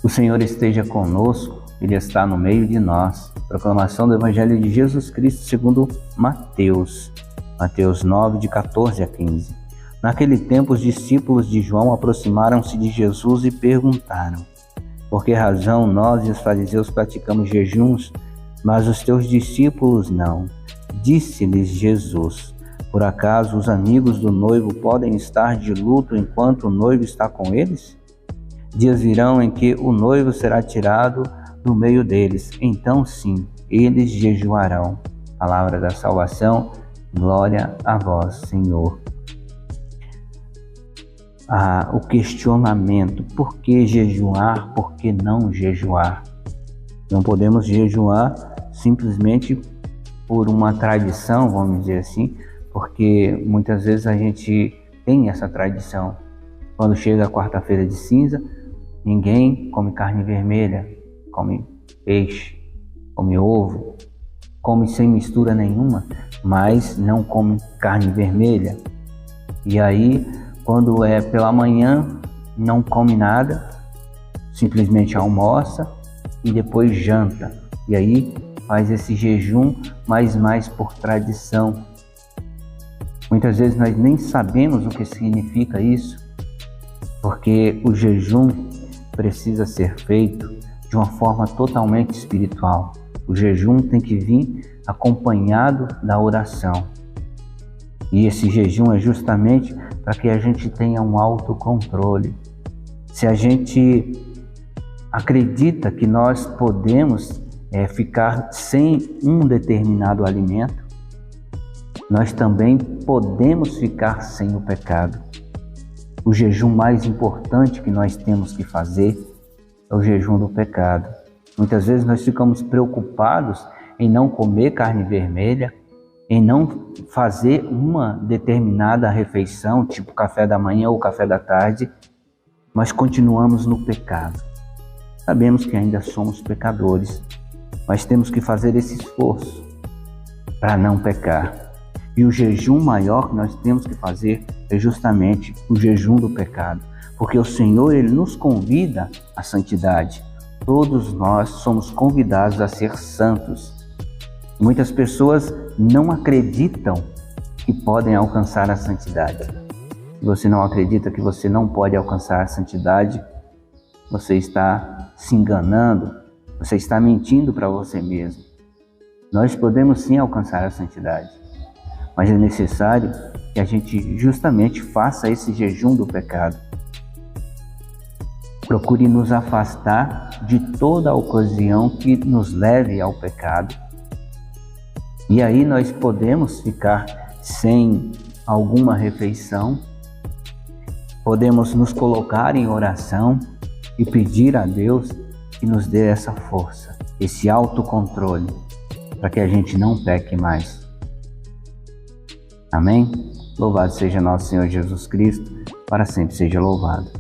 O Senhor esteja conosco, Ele está no meio de nós. Proclamação do Evangelho de Jesus Cristo segundo Mateus. Mateus 9, de 14 a 15. Naquele tempo, os discípulos de João aproximaram-se de Jesus e perguntaram: por que razão nós e os fariseus praticamos jejuns, mas os teus discípulos não? Disse-lhes Jesus: por acaso os amigos do noivo podem estar de luto enquanto o noivo está com eles? Dias virão em que o noivo será tirado do meio deles, então sim, eles jejuarão. Palavra da salvação, glória a vós, Senhor. O questionamento: por que jejuar, por que não jejuar? Não podemos jejuar simplesmente por uma tradição, vamos dizer assim, porque muitas vezes a gente tem essa tradição. Quando chega a quarta-feira de cinza, ninguém come carne vermelha, come peixe, come ovo, come sem mistura nenhuma, mas não come carne vermelha. E aí, quando é pela manhã, não come nada, simplesmente almoça e depois janta. E aí faz esse jejum, mas mais por tradição. Muitas vezes nós nem sabemos o que significa isso, porque o jejum precisa ser feito de uma forma totalmente espiritual. O jejum tem que vir acompanhado da oração. E esse jejum é justamente para que a gente tenha um autocontrole. Se a gente acredita que nós podemos ficar sem um determinado alimento, nós também podemos ficar sem o pecado. O jejum mais importante que nós temos que fazer é o jejum do pecado. Muitas vezes nós ficamos preocupados em não comer carne vermelha, em não fazer uma determinada refeição, tipo café da manhã ou café da tarde, mas continuamos no pecado. Sabemos que ainda somos pecadores, mas temos que fazer esse esforço para não pecar. E o jejum maior que nós temos que fazer é justamente o jejum do pecado, porque o Senhor, Ele nos convida à santidade. Todos nós somos convidados a ser santos. Muitas pessoas não acreditam que podem alcançar a santidade. Se você não acredita que você não pode alcançar a santidade, você está se enganando, você está mentindo para você mesmo. Nós podemos sim alcançar a santidade, mas é necessário que a gente justamente faça esse jejum do pecado. Procure nos afastar de toda a ocasião que nos leve ao pecado. E aí nós podemos ficar sem alguma refeição, podemos nos colocar em oração e pedir a Deus que nos dê essa força, esse autocontrole, para que a gente não peque mais. Amém? Louvado seja nosso Senhor Jesus Cristo, para sempre seja louvado.